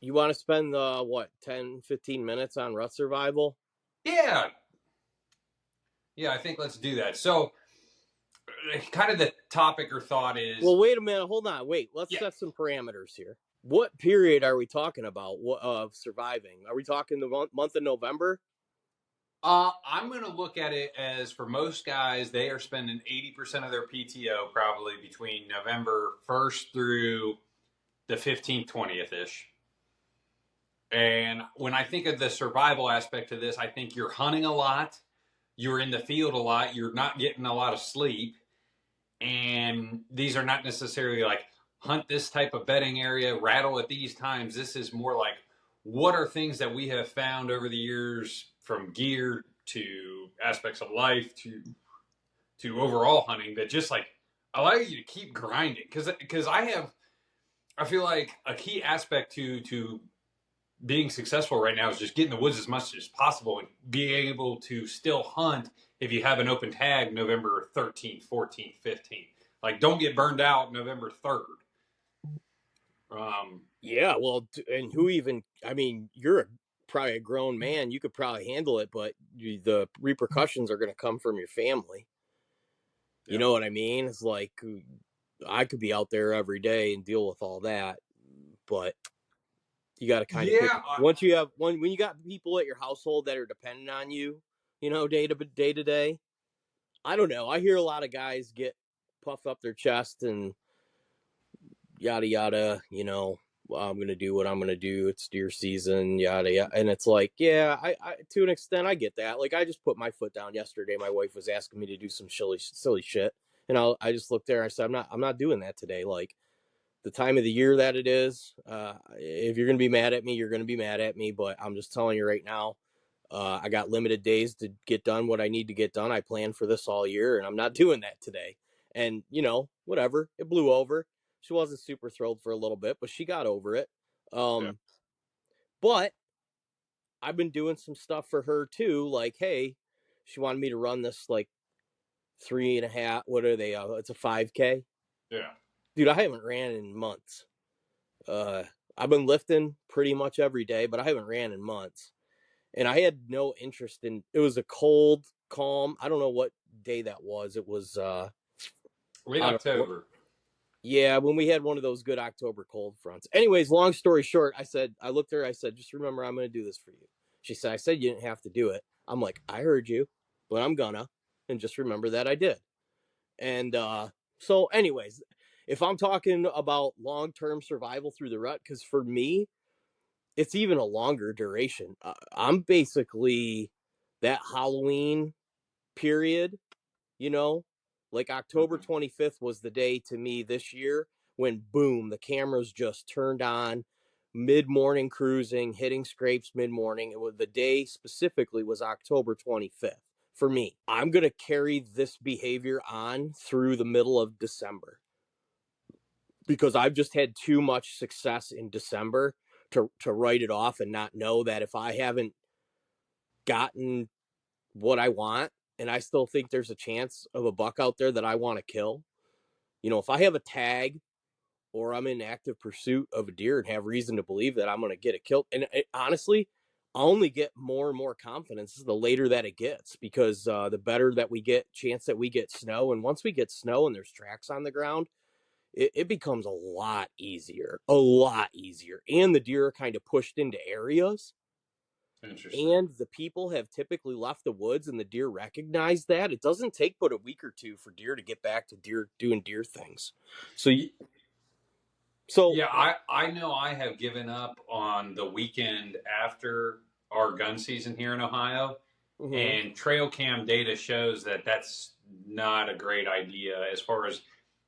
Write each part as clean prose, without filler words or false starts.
You want to spend what 10, 15 minutes on rut survival? Yeah, yeah, I think let's do that. So, kind of the topic or thought is, Well, wait a minute. Hold on. Wait. Let's yeah, set some parameters here. What period are we talking about? What of surviving? Are we talking the month of November? I'm going to look at it as for most guys, they are spending 80% of their PTO probably between November 1st through the 15th, 20th ish. And when I think of the survival aspect of this, I think you're hunting a lot, you're in the field a lot, you're not getting a lot of sleep. And these are not necessarily like hunt this type of bedding area, rattle at these times. This is more like what are things that we have found over the years from gear to aspects of life to overall hunting that just like allow you to keep grinding because I feel like a key aspect to being successful right now is just getting in the woods as much as possible and being able to still hunt if you have an open tag November 13th, 14th, 15th. Like, don't get burned out November 3rd. Yeah. Well, and who even? I mean, you're probably a grown man. You could probably handle it, but the repercussions are going to come from your family. You Yeah. know what I mean? It's like I could be out there every day and deal with all that, but you got to kind of pick Yeah. once you have when you got people at your household that are dependent on you, day to day. I don't know. I hear a lot of guys get puffed up their chest and yada yada. Well, I'm gonna do what I'm gonna do. It's deer season, yada yada. And it's like, yeah, I to an extent I get that. Like I just put my foot down yesterday. My wife was asking me to do some silly shit, and I just looked there and I said, I'm not doing that today. Like the time of the year that it is. If you're going to be mad at me, you're going to be mad at me. But I'm just telling you right now, I got limited days to get done what I need to get done. I planned for this all year, and I'm not doing that today. And whatever, it blew over. She wasn't super thrilled for a little bit, but she got over it. Yeah. Um, but I've been doing some stuff for her too. Like, hey, she wanted me to run this like 3.5. What are they? It's a 5K. Yeah. Dude, I haven't ran in months. Uh, I've been lifting pretty much every day, but I haven't ran in months. And I had no interest in it. Was a cold, calm. I don't know what day that was. It was Late I don't know. October. Yeah, when we had one of those good October cold fronts. Anyways, long story short, I looked at her, I said, just remember I'm gonna do this for you. She said, I said you didn't have to do it. I'm like, I heard you, but I'm gonna, and just remember that I did. And so anyways, if I'm talking about long-term survival through the rut, because for me, it's even a longer duration. I'm basically that Halloween period, you know, like October Mm-hmm. 25th was the day to me this year when boom, the cameras just turned on, mid morning cruising, hitting scrapes mid morning. It was the day specifically was October 25th for me. I'm going to carry this behavior on through the middle of December because I've just had too much success in December to write it off and not know that if I haven't gotten what I want and I still think there's a chance of a buck out there that I want to kill, if I have a tag or I'm in active pursuit of a deer and have reason to believe that I'm going to get it killed, and honestly, I only get more and more confidence the later that it gets because the better that we get chance that we get snow, and once we get snow and there's tracks on the ground, it becomes a lot easier, and the deer are kind of pushed into areas Interesting. and the people have typically left the woods and the deer recognize that. It doesn't take but a week or two for deer to get back to deer doing deer things. So so Yeah, I know I have given up on the weekend after our gun season here in Ohio, mhm. and trail cam data shows that that's not a great idea as far as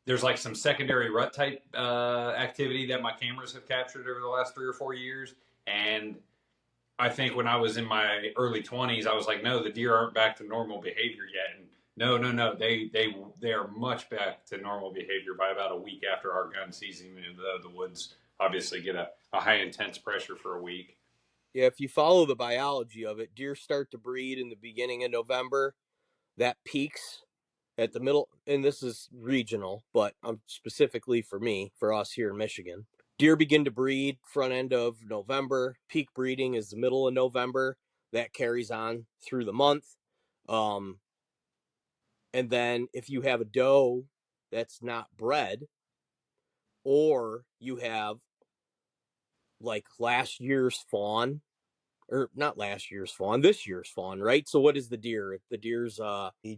there's like some secondary rut type activity that my cameras have captured over the last 3 or 4 years. And I think when I was in my early 20s, I was like, no, the deer aren't back to normal behavior yet. And no, no, no, they are much back to normal behavior by about a week after our gun season. The woods obviously get a high intense pressure for a week. Yeah, if you follow the biology of it, deer start to breed in the beginning of November. That peaks at the middle, and this is regional, but specifically for me, for us here in Michigan. Deer begin to breed front end of November. Peak breeding is the middle of November. That carries on through the month. Um, and then if you have a doe that's not bred, or you have like last year's fawn, or not last year's fawn, this year's fawn, right? So what is the deer? The deer's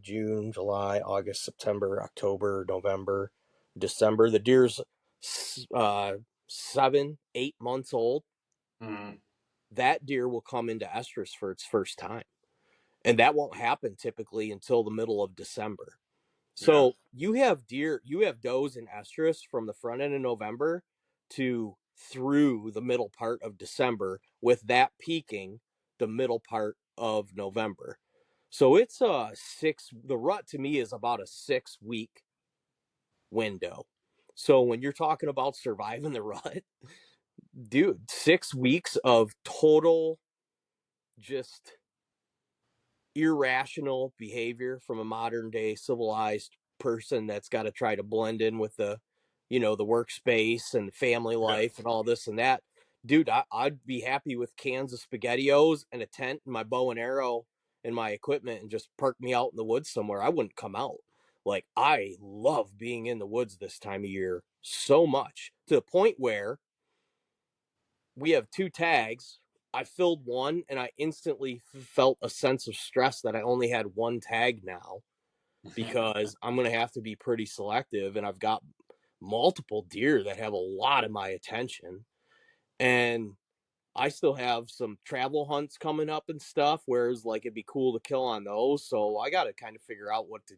June, July, August, September, October, November, December. The deer's 7, 8 months old. Mm, That deer will come into estrus for its first time. And that won't happen typically until the middle of December. yeah. So you have does in estrus from the front end of November to through the middle part of December, with that peaking the middle part of November. So it's the rut to me is about a 6 week window. So when you're talking about surviving the rut, dude, 6 weeks of total just irrational behavior from a modern day civilized person that's got to try to blend in with the workspace and family Yeah. life and all this and that. Dude, I'd be happy with cans of spaghettios and a tent and my bow and arrow and my equipment and just park me out in the woods somewhere. I wouldn't come out. Like, I love being in the woods this time of year so much, to the point where we have 2 tags. I filled one and I instantly felt a sense of stress that I only had one tag now, because I'm going to have to be pretty selective, and I've got multiple deer that have a lot of my attention. And I still have some travel hunts coming up and stuff, whereas like it'd be cool to kill on those. So I got to kind of figure out what to,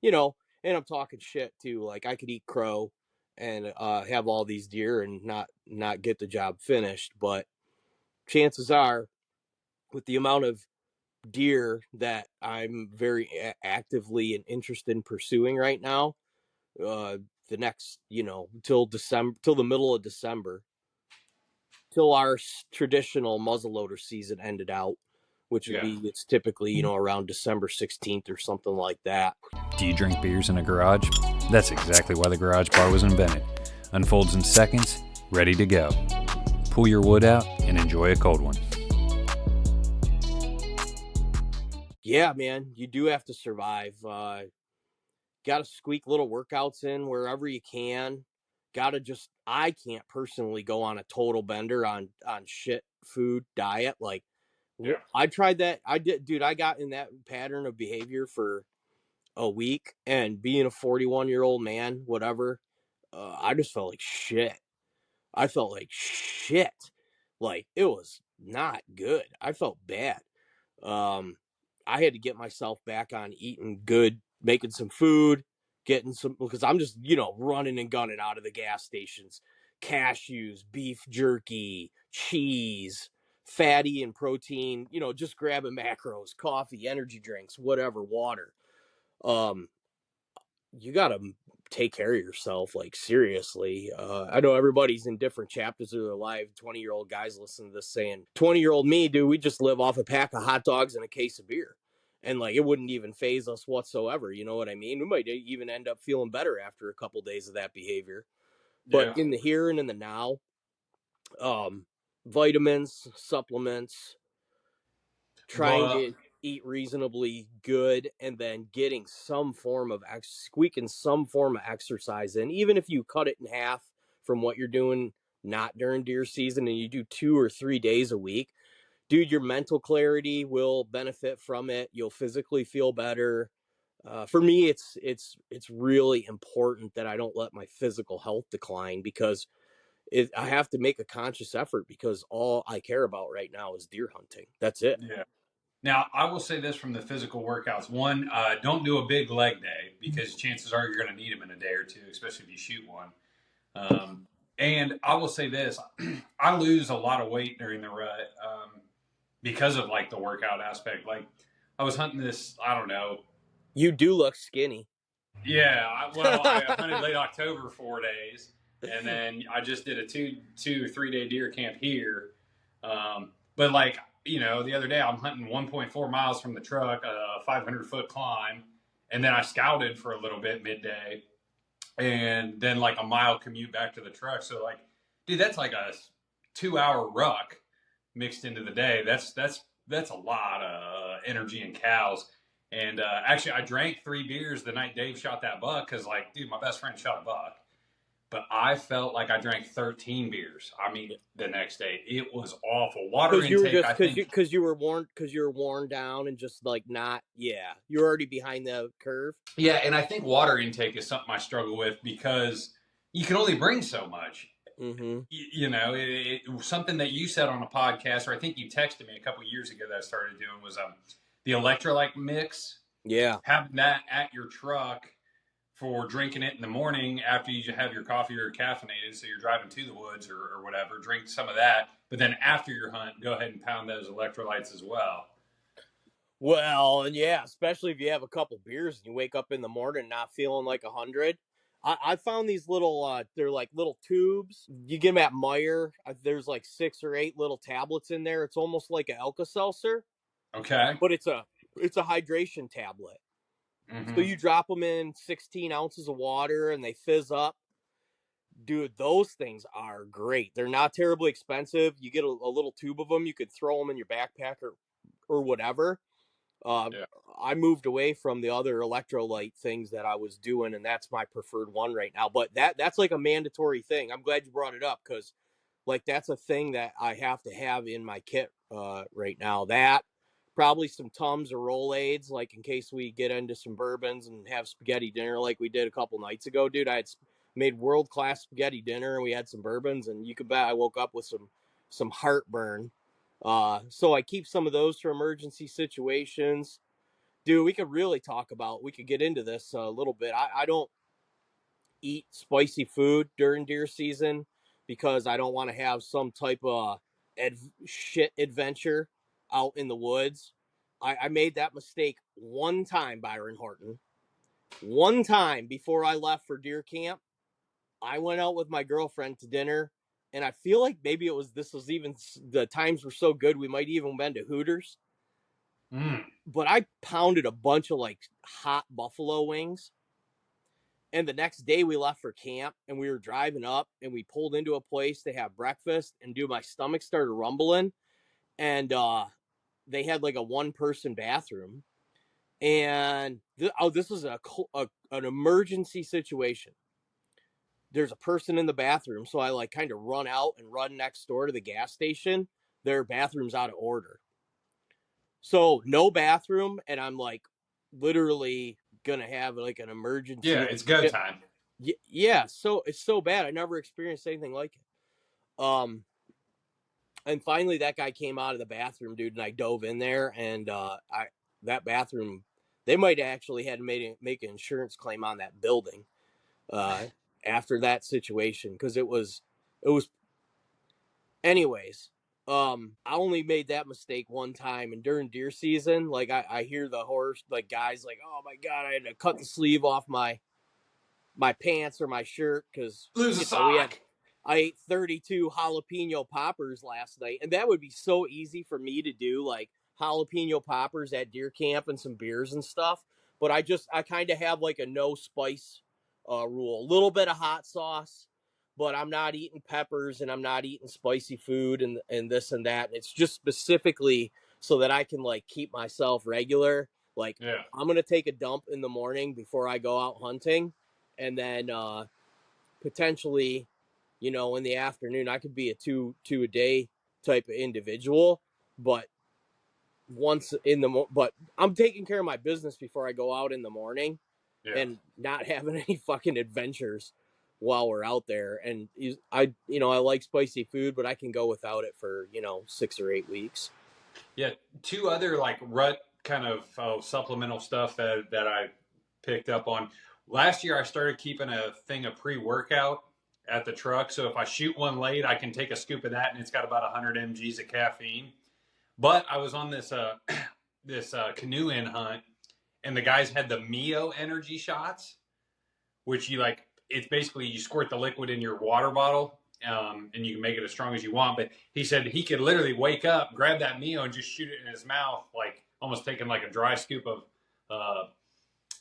you know, and I'm talking shit too. Like, I could eat crow and have all these deer and not get the job finished, but chances are, with the amount of deer that I'm very actively and interested in pursuing right now, uh, the next, till December, till the middle of December, till our traditional muzzleloader season ended out, which would Yeah. be, it's typically, around December 16th or something like that. Do you drink beers in a garage? That's exactly why the garage bar was invented. Unfolds in seconds, ready to go. Pull your wood out and enjoy a cold one. Yeah, man, you do have to survive. Got to squeak little workouts in wherever you can. Got to just, I can't personally go on a total bender on shit food diet. Like, Yeah. I tried that. I did, dude. I got in that pattern of behavior for a week, and being a 41-year-old man, whatever, I just felt like shit. I felt like shit. Like, it was not good. I felt bad. Um, I had to get myself back on eating good, making some food, getting some, because I'm just, running and gunning out of the gas stations. Cashews, beef jerky, cheese, fatty and protein, just grabbing macros, coffee, energy drinks, whatever, water. Um, you got to take care of yourself, like, seriously. I know everybody's in different chapters of their life. 20-year-old guys listen to this saying, 20-year-old me, dude, we just live off a pack of hot dogs and a case of beer, and like, it wouldn't even phase us whatsoever. You know what I mean? We might even end up feeling better after a couple days of that behavior. But Yeah. in the here and in the now, um vitamins, supplements, trying But to eat reasonably good, and then getting some form of squeaking some form of exercise in, even if you cut it in half from what you're doing not during deer season, and you do 2 or 3 days a week. Dude, your mental clarity will benefit from it. You'll physically feel better. For me, it's really important that I don't let my physical health decline, because I have to make a conscious effort, because all I care about right now is deer hunting. That's it. yeah. Now, I will say this from the physical workouts. One, don't do a big leg day because chances are you're going to need them in a day or two, especially if you shoot one. And I will say this: I lose a lot of weight during the rut because of like the workout aspect. Like I was hunting this, I don't know. You do look skinny. Yeah, I hunted late October 4 days, and then I just did a 3 day deer camp here. But like the other day I'm hunting 1.4 miles from the truck, a 500-foot climb, and then I scouted for a little bit midday, and then like a mile commute back to the truck. So like Dude, that's like a 2 hour ruck mixed into the day. That's a lot of energy and cows. And actually, I drank 3 beers the night Dave shot that buck because, like, dude, my best friend shot a buck. But I felt like I drank 13 beers. I mean, the next day it was awful. Water Because you were intake, just I think. because you were worn down and just like not, yeah, you're already behind the curve. Yeah, and I think water intake is something I struggle with because you can only bring so much. Mm-hmm. You know, something that you said on a podcast, or I think you texted me a couple years ago that I started doing was the electrolyte mix. Yeah. Having that at your truck for drinking it in the morning after you have your coffee or caffeinated, so you're driving to the woods or whatever, drink some of that. But then after your hunt, go ahead and pound those electrolytes as well. Well, and yeah, especially if you have a couple beers and you wake up in the morning not feeling like 100. I found these little, they're like little tubes. You get them at Meyer. There's like 6 or 8 little tablets in there. It's almost like an Alka-Seltzer, Okay. but it's a hydration tablet. So Mm-hmm. you drop them in 16 ounces of water and they fizz up. Dude, those things are great. They're not terribly expensive. You get a little tube of them. You could throw them in your backpack or whatever. Yeah. I moved away from the other electrolyte things that I was doing, and that's my preferred one right now. But that's like a mandatory thing. I'm glad you brought it up because, like, that's a thing that I have to have in my kit right now. That probably some Tums or Rolaids, like in case we get into some bourbons and have spaghetti dinner like we did a couple nights ago, dude. I had made world class spaghetti dinner and we had some bourbons, and you could bet I woke up with some heartburn. So I keep some of those for emergency situations. Dude, we could really talk about, we could get into this a little bit. I don't eat spicy food during deer season because I don't want to have some type of shit adventure out in the woods. I made that mistake one time, Byron Horton. One time before I left for deer camp, I went out with my girlfriend to dinner, and I feel like maybe this was even, the times were so good we might even been to Hooters. Mm. But I pounded a bunch of like hot buffalo wings. And the next day we left for camp and we were driving up and we pulled into a place to have breakfast, and dude, my stomach started rumbling, and they had like a 1-person bathroom. And this was an emergency situation. There's a person in the bathroom, so I like kind of run out and run next door to the gas station. Their bathroom's out of order. So no bathroom, and I'm like literally gonna have like an emergency. Yeah, it's go time. Yeah, so it's so bad. I never experienced anything like it. And finally that guy came out of the bathroom, dude, and I dove in there, and that bathroom, they might actually had to make an insurance claim on that building after that situation, because it was anyways. I only made that mistake one time, and during deer season, like I hear the horse, like guys, like, oh my god, I had to cut the sleeve off my pants or my shirt because Lose a sock. I ate 32 jalapeno poppers last night, and that would be so easy for me to do, like jalapeno poppers at deer camp and some beers and stuff. But I kind of have like a no spice rule, a little bit of hot sauce, but I'm not eating peppers and I'm not eating spicy food and this and that. It's just specifically so that I can like keep myself regular. Like, Yeah. I'm gonna take a dump in the morning before I go out hunting, and then potentially, in the afternoon, I could be a two a day type of individual. But but I'm taking care of my business before I go out in the morning, Yeah. and not having any fucking adventures while we're out there. And I like spicy food, but I can go without it for 6 or 8 weeks. Yeah. Two other like rut kind of supplemental stuff that I picked up on. Last year, I started keeping a thing of pre-workout at the truck. So if I shoot one late, I can take a scoop of that, and it's got about 100 mg's of caffeine. But I was on this this canoe in hunt, and the guys had the Mio energy shots, which you like. It's basically you squirt the liquid in your water bottle, and you can make it as strong as you want. But he said he could literally wake up, grab that Mio, and just shoot it in his mouth, like almost taking like a dry scoop of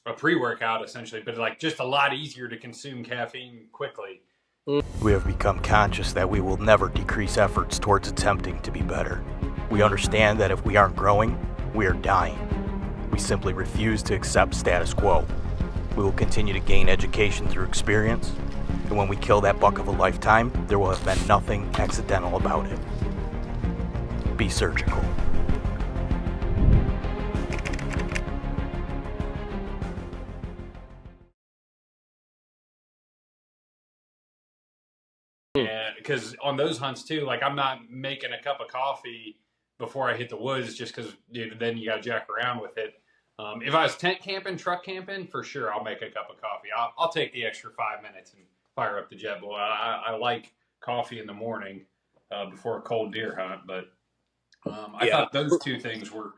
a pre-workout essentially, but like just a lot easier to consume caffeine quickly. We have become conscious that we will never decrease efforts towards attempting to be better. We understand that if we aren't growing, we are dying. We simply refuse to accept status quo. We will continue to gain education through experience, and when we kill that buck of a lifetime, there will have been nothing accidental about it. Be surgical. And because on those hunts too, like I'm not making a cup of coffee before I hit the woods just because then you got to jack around with it. If I was tent camping, truck camping, for sure I'll make a cup of coffee. I'll take the extra 5 minutes and fire up the Jetboil. I like coffee in the morning before a cold deer hunt, but I Yeah. thought those two things were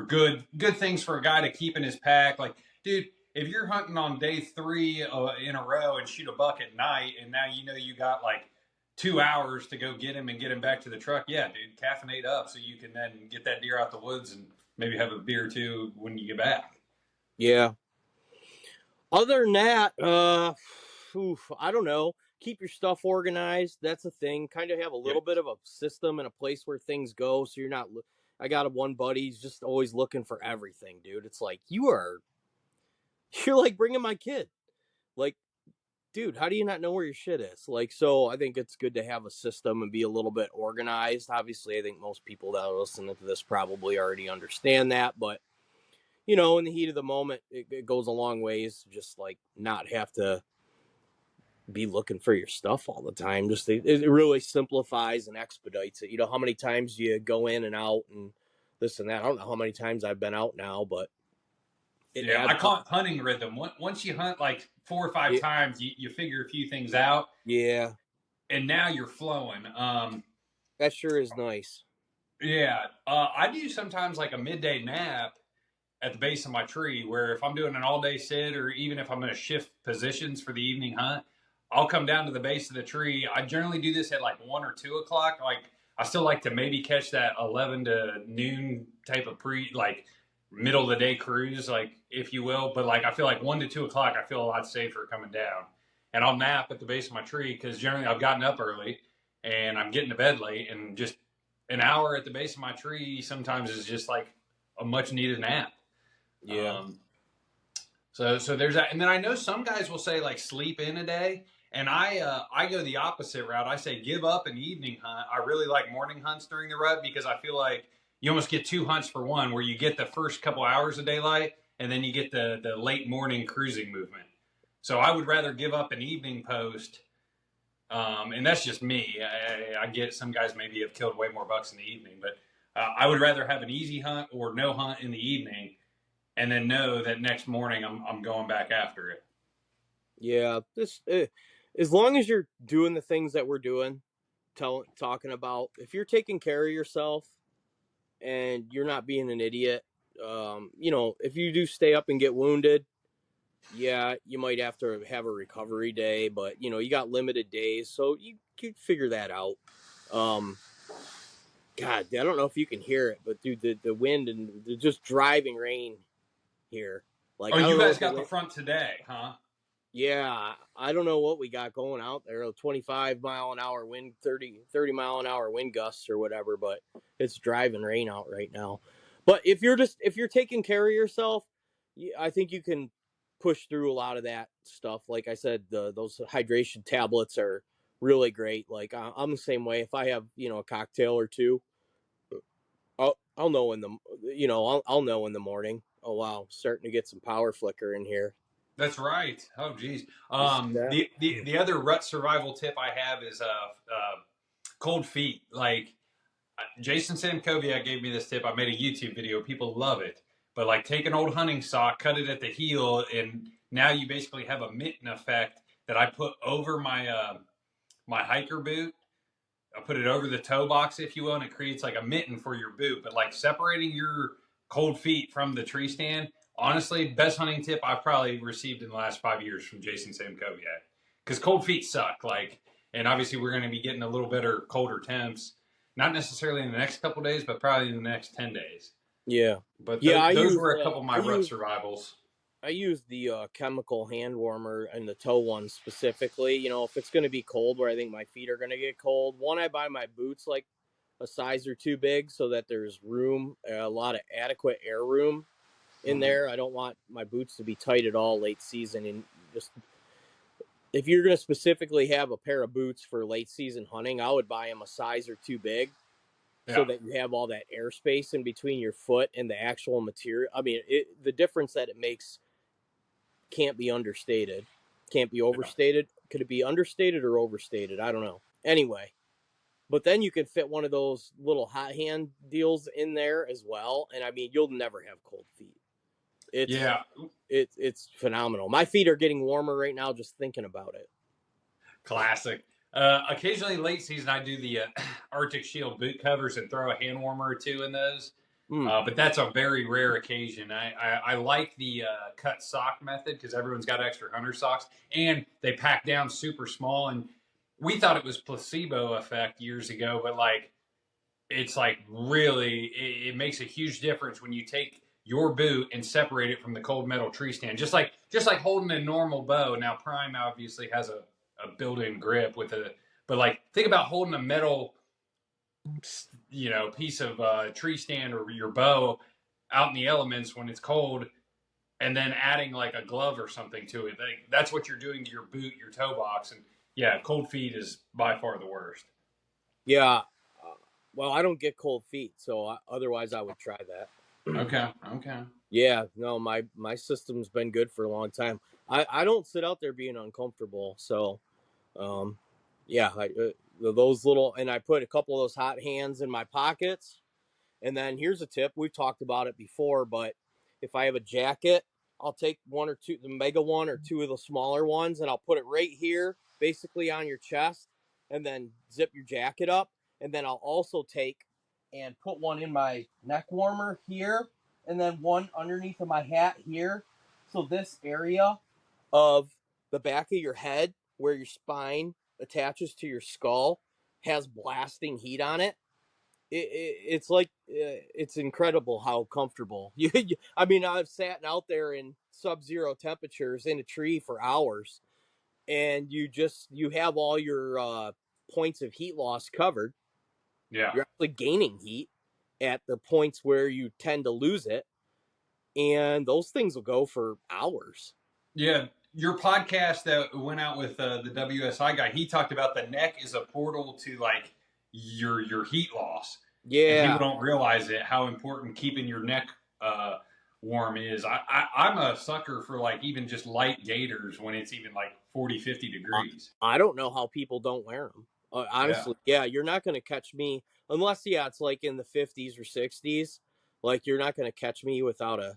good things for a guy to keep in his pack. Like, dude, if you're hunting on day 3 in a row and shoot a buck at night, and now you know you got like 2 hours to go get him and get him back to the truck, yeah, dude, caffeinate up so you can then get that deer out the woods and maybe have a beer or two when you get back. Yeah. Other than that, I don't know. Keep your stuff organized. That's a thing. Kind of have a little bit of a system and a place where things go. So you're not. I got one buddy. He's just always looking for everything, dude. It's like you're like bringing my kid. Like, dude, how do you not know where your shit is? Like, so I think it's good to have a system and be a little bit organized. Obviously, I think most people that are listening to this probably already understand that, but in the heat of the moment, it goes a long ways. Just like not have to be looking for your stuff all the time. Just it really simplifies and expedites it. How many times you go in and out and this and that. I don't know how many times I've been out now, but I call it hunting rhythm. Once you hunt like 4 or 5 times, you figure a few things out. Yeah, and now you're flowing. That sure is nice. Yeah, I do sometimes like a midday nap at the base of my tree where if I'm doing an all day sit or even if I'm going to shift positions for the evening hunt, I'll come down to the base of the tree. I generally do this at like 1 or 2 o'clock. Like I still like to maybe catch that 11 to noon type of like middle of the day cruise, like if you will. But like I feel like 1 to 2 o'clock, I feel a lot safer coming down. And I'll nap at the base of my tree because generally I've gotten up early and I'm getting to bed late, and just an hour at the base of my tree sometimes is just like a much needed nap. Yeah. So there's that, and then I know some guys will say like sleep in a day, and I go the opposite route. I say give up an evening hunt. I really like morning hunts during the rut because I feel like you almost get 2 hunts for one, where you get the first couple hours of daylight, and then you get the late morning cruising movement. So I would rather give up an evening post, and that's just me. I get some guys maybe have killed way more bucks in the evening, but I would rather have an easy hunt or no hunt in the evening, and then know that next morning I'm going back after it. Yeah, as long as you're doing the things that we're doing, talking about, if you're taking care of yourself and you're not being an idiot, if you do stay up and get wounded, yeah, you might have to have a recovery day, but you got limited days, so you could figure that out. God, I don't know if you can hear it, but dude, the wind and just driving rain here. Like, you guys got the front today, huh? Yeah, I don't know what we got going out there. 25-mile-an-hour wind, 30-mile-an-hour wind gusts or whatever, but it's driving rain out right now. But if you're taking care of yourself, I think you can push through a lot of that stuff. Like I said, those hydration tablets are really great. Like I'm the same way. If I have a cocktail or two, I'll know I'll know in the morning. Oh wow, starting to get some power flicker in here. That's right. Oh, geez. The other rut survival tip I have is cold feet. Like Jason Samkoviak gave me this tip. I made a YouTube video. People love it. But like take an old hunting sock, cut it at the heel, and now you basically have a mitten effect that I put over my my hiker boot. I put it over the toe box, if you will, and it creates like a mitten for your boot. But like separating your cold feet from the tree stand, honestly, best hunting tip I've probably received in the last 5 years from Jason Samkoviak. Because cold feet suck. Like, and obviously we're going to be getting a little better, colder temps. Not necessarily in the next couple days, but probably in the next 10 days. Yeah. But yeah, those were a couple of my rut survivals. I use the chemical hand warmer and the toe one specifically. You know, if it's going to be cold where I think my feet are going to get cold, one, I buy my boots like a size or two big so that there's room, a lot of adequate air room in there. I don't want my boots to be tight at all late season. And just if you're going to specifically have a pair of boots for late season hunting, I would buy them a size or two big so Yeah. that you have all that airspace in between your foot and the actual material. I mean, the difference that it makes can't be understated, can't be overstated. Could it be understated or overstated? I don't know. Anyway, but then you can fit one of those little hot hand deals in there as well, and I mean, you'll never have cold feet. It's Yeah. it's phenomenal. My feet are getting warmer right now just thinking about it. Classic. Occasionally, late season, I do the Arctic Shield boot covers and throw a hand warmer or two in those. Mm. But that's a very rare occasion. I like the cut sock method because everyone's got extra hunter socks and they pack down super small. And we thought it was placebo effect years ago, but like it's like really it makes a huge difference when you take your boot and separate it from the cold metal tree stand. Just like holding a normal bow. Now Prime obviously has a built-in grip with a, but like think about holding a metal piece of tree stand or your bow out in the elements when it's cold and then adding like a glove or something to it. That's what you're doing to your boot, your toe box. And yeah, cold feet is by far the worst. Yeah. Well, I don't get cold feet, so otherwise I would try that. Okay. Yeah, no, my system's been good for a long time. I don't sit out there being uncomfortable, so yeah, those little, and I put a couple of those hot hands in my pockets. And then here's a tip: we've talked about it before, but if I have a jacket, I'll take one or two, the mega one or two of the smaller ones, and I'll put it right here, basically on your chest, and then zip your jacket up. And then I'll also take and put one in my neck warmer here, and then one underneath of my hat here. So this area of the back of your head, where your spine attaches to your skull, has blasting heat on it. It's like it's incredible how comfortable I mean, I've sat out there in sub-zero temperatures in a tree for hours, and you have all your points of heat loss covered. Yeah. You're actually gaining heat at the points where you tend to lose it, and those things will go for hours. Yeah. Your podcast that went out with the WSI guy, he talked about the neck is a portal to like your heat loss. And people Yeah. don't realize it, how important keeping your neck warm is. I'm a sucker for like even just light gaiters when it's even like 40, 50 degrees. I don't know how people don't wear them. Honestly, yeah, you're not going to catch me unless, yeah, it's like in the 50s or 60s. Like, you're not going to catch me without a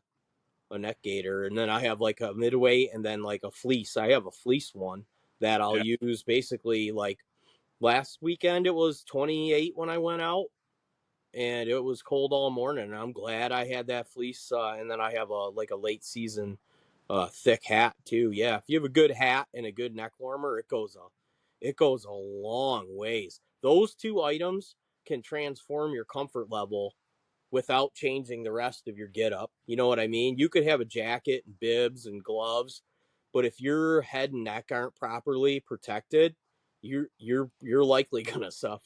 neck gaiter. And then I have like a midweight and then like a fleece. I have a fleece one that I'll use basically like last weekend. It was 28 when I went out, and it was cold all morning. And I'm glad I had that fleece. And then I have a late season thick hat too. Yeah, if you have a good hat and a good neck warmer, it goes a long ways. Those two items can transform your comfort level without changing the rest of your get up. You know what I mean? You could have a jacket and bibs and gloves, but if your head and neck aren't properly protected, you're likely going to suffer.